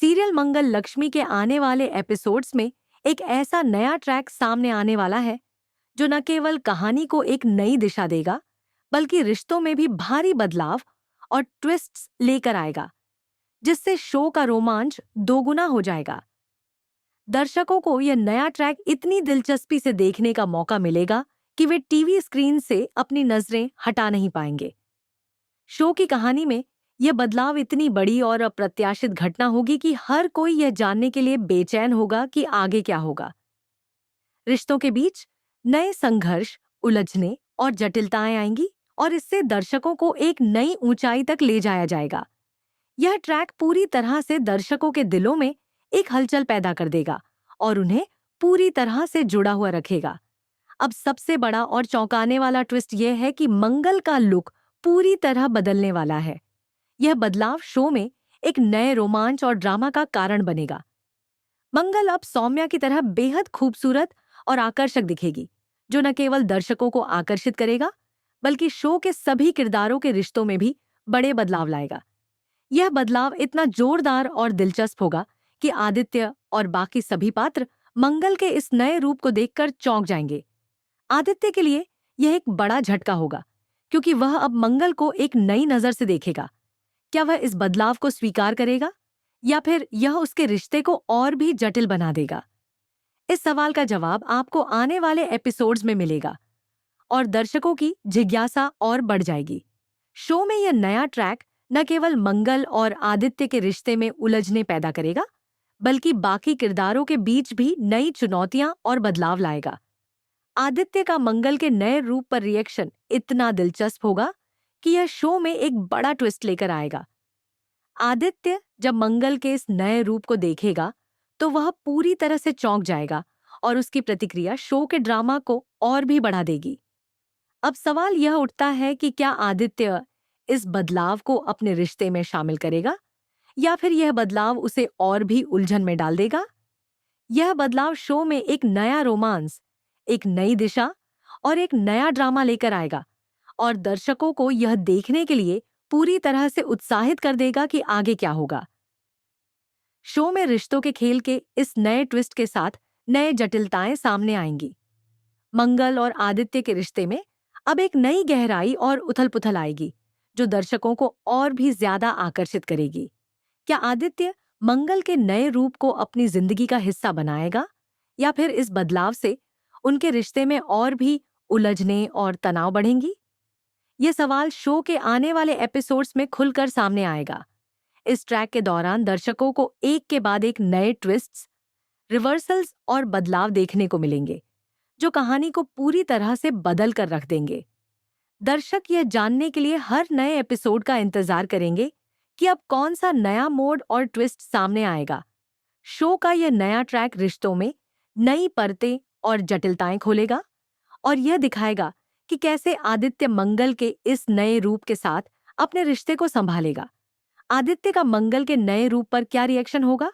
Serial मंगल लक्ष्मी के आने वाले एपिसोड्स में एक ऐसा नया ट्रैक सामने आने वाला है जो न केवल कहानी को एक नई दिशा देगा, बल्कि रिश्तों में भी भारी बदलाव और ट्विस्ट्स लेकर आएगा, जिससे शो का रोमांच दोगुना हो जाएगा। दर्शकों को यह नया ट्रैक इतनी दिलचस्पी से देखने का मौका मिलेगा कि वे टीवी स्क्रीन से अपनी नजरें हटा नहीं पाएंगे। शो की कहानी में यह बदलाव इतनी बड़ी और अप्रत्याशित घटना होगी कि हर कोई यह जानने के लिए बेचैन होगा कि आगे क्या होगा। रिश्तों के बीच नए संघर्ष, उलझने और जटिलताएं आएंगी और इससे दर्शकों को एक नई ऊंचाई तक ले जाया जाएगा। यह ट्रैक पूरी तरह से दर्शकों के दिलों में एक हलचल पैदा कर देगा और उन्हें पूरी तरह से जुड़ा हुआ रखेगा। अब सबसे बड़ा और चौंकाने वाला ट्विस्ट यह है कि मंगल का लुक पूरी तरह बदलने वाला है। यह बदलाव शो में एक नए रोमांच और ड्रामा का कारण बनेगा। मंगल अब सौम्या की तरह बेहद खूबसूरत और आकर्षक दिखेगी, जो न केवल दर्शकों को आकर्षित करेगा, बल्कि शो के सभी किरदारों के रिश्तों में भी बड़े बदलाव लाएगा। यह बदलाव इतना जोरदार और दिलचस्प होगा कि आदित्य और बाकी सभी पात्र मंगल के इस नए रूप को देखकर चौंक जाएंगे। आदित्य के लिए यह एक बड़ा झटका होगा, क्योंकि वह अब मंगल को एक नई नजर से देखेगा। क्या वह इस बदलाव को स्वीकार करेगा या फिर यह उसके रिश्ते को और भी जटिल बना देगा? इस सवाल का जवाब आपको आने वाले एपिसोड्स में मिलेगा और दर्शकों की जिज्ञासा और बढ़ जाएगी। शो में यह नया ट्रैक न केवल मंगल और आदित्य के रिश्ते में उलझने पैदा करेगा, बल्कि बाकी किरदारों के बीच भी नई चुनौतियां और बदलाव लाएगा। आदित्य का मंगल के नए रूप पर रिएक्शन इतना दिलचस्प होगा कि यह शो में एक बड़ा ट्विस्ट लेकर आएगा। आदित्य जब मंगल के इस नए रूप को देखेगा तो वह पूरी तरह से चौंक जाएगा और उसकी प्रतिक्रिया शो के ड्रामा को और भी बढ़ा देगी। अब सवाल यह उठता है कि क्या आदित्य इस बदलाव को अपने रिश्ते में शामिल करेगा या फिर यह बदलाव उसे और भी उलझन में डाल देगा? यह बदलाव शो में एक नया रोमांस, एक नई दिशा और एक नया ड्रामा लेकर आएगा और दर्शकों को यह देखने के लिए पूरी तरह से उत्साहित कर देगा कि आगे क्या होगा। शो में रिश्तों के खेल के इस नए ट्विस्ट के साथ नए जटिलताएं सामने आएंगी। मंगल और आदित्य के रिश्ते में अब एक नई गहराई और उथल-पुथल आएगी, जो दर्शकों को और भी ज्यादा आकर्षित करेगी। क्या आदित्य मंगल के नए रूप को अपनी जिंदगी का हिस्सा बनाएगा या फिर इस बदलाव से उनके रिश्ते में और भी उलझने और तनाव बढ़ेंगी? ये सवाल शो के आने वाले एपिसोड्स में खुलकर सामने आएगा। इस ट्रैक के दौरान दर्शकों को एक के बाद एक नए ट्विस्ट्स, रिवर्सल्स और बदलाव देखने को मिलेंगे, जो कहानी को पूरी तरह से बदल कर रख देंगे। दर्शक यह जानने के लिए हर नए एपिसोड का इंतजार करेंगे कि अब कौन सा नया मोड़ और ट्विस्ट सामने आएगा। शो का यह नया ट्रैक रिश्तों में नई परतें और जटिलताएं खोलेगा और यह दिखाएगा कि कैसे आदित्य मंगल के इस नए रूप के साथ अपने रिश्ते को संभालेगा। आदित्य का मंगल के नए रूप पर क्या रिएक्शन होगा?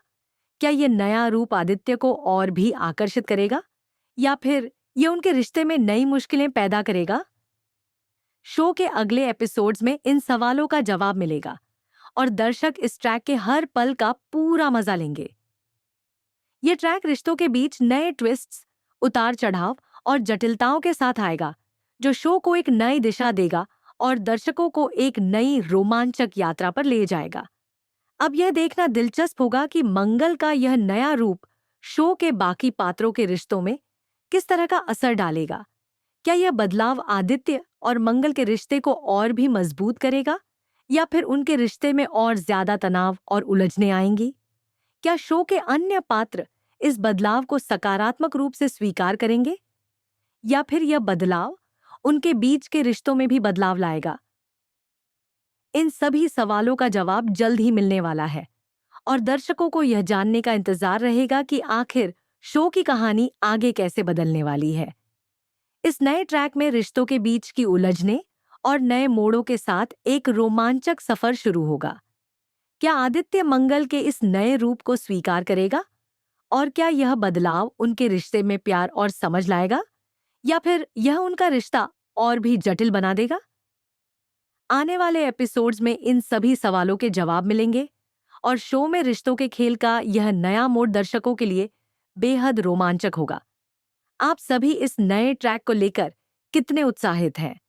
क्या यह नया रूप आदित्य को और भी आकर्षित करेगा या फिर यह उनके रिश्ते में नई मुश्किलें पैदा करेगा? शो के अगले एपिसोड्स में इन सवालों का जवाब मिलेगा और दर्शक इस ट्रैक के हर पल का पूरा मजा लेंगे। ये ट्रैक रिश्तों के बीच नए ट्विस्ट्स, उतार चढ़ाव और जटिलताओं के साथ आएगा, जो शो को एक नई दिशा देगा और दर्शकों को एक नई रोमांचक यात्रा पर ले जाएगा। अब यह देखना दिलचस्प होगा कि मंगल का यह नया रूप शो के बाकी पात्रों के रिश्तों में किस तरह का असर डालेगा। क्या यह बदलाव आदित्य और मंगल के रिश्ते को और भी मजबूत करेगा या फिर उनके रिश्ते में और ज्यादा तनाव और उलझने आएंगी? क्या शो के अन्य पात्र इस बदलाव को सकारात्मक रूप से स्वीकार करेंगे या फिर यह बदलाव उनके बीच के रिश्तों में भी बदलाव लाएगा? इन सभी सवालों का जवाब जल्द ही मिलने वाला है और दर्शकों को यह जानने का इंतजार रहेगा कि आखिर शो की कहानी आगे कैसे बदलने वाली है। इस नए ट्रैक में रिश्तों के बीच की उलझने और नए मोड़ों के साथ एक रोमांचक सफर शुरू होगा। क्या आदित्य मंगल के इस नए रूप को स्वीकार करेगा और क्या यह बदलाव उनके रिश्ते में प्यार और समझ लाएगा या फिर यह उनका रिश्ता और भी जटिल बना देगा? आने वाले एपिसोड्स में इन सभी सवालों के जवाब मिलेंगे और शो में रिश्तों के खेल का यह नया मोड़ दर्शकों के लिए बेहद रोमांचक होगा। आप सभी इस नए ट्रैक को लेकर कितने उत्साहित हैं?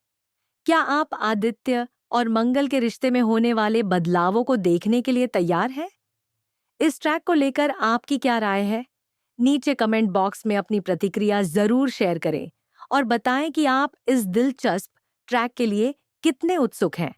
क्या आप आदित्य और मंगल के रिश्ते में होने वाले बदलावों को देखने के लिए तैयार हैं? इस ट्रैक को लेकर आपकी क्या राय है? नीचे कमेंट बॉक्स में अपनी प्रतिक्रिया जरूर शेयर करें और बताएं कि आप इस दिलचस्प ट्रैक के लिए कितने उत्सुक हैं।